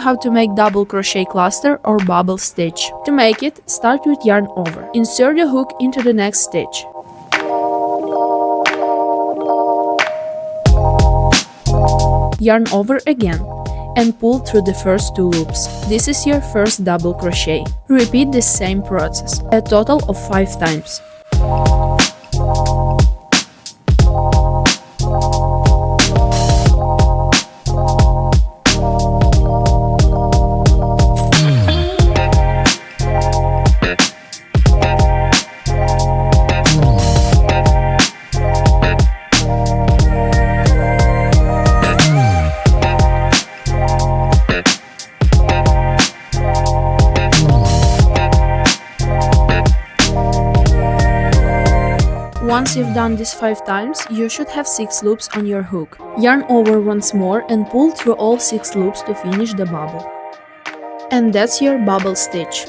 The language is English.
How to make double crochet cluster or bubble stitch. To make it, start with yarn over. Insert the hook into the next stitch. Yarn over again and pull through the first 2 loops. This is your first double crochet. Repeat the same process, a total of 5 times. Once you've done this 5 times, you should have 6 loops on your hook. Yarn over once more and pull through all 6 loops to finish the bubble. And that's your bubble stitch.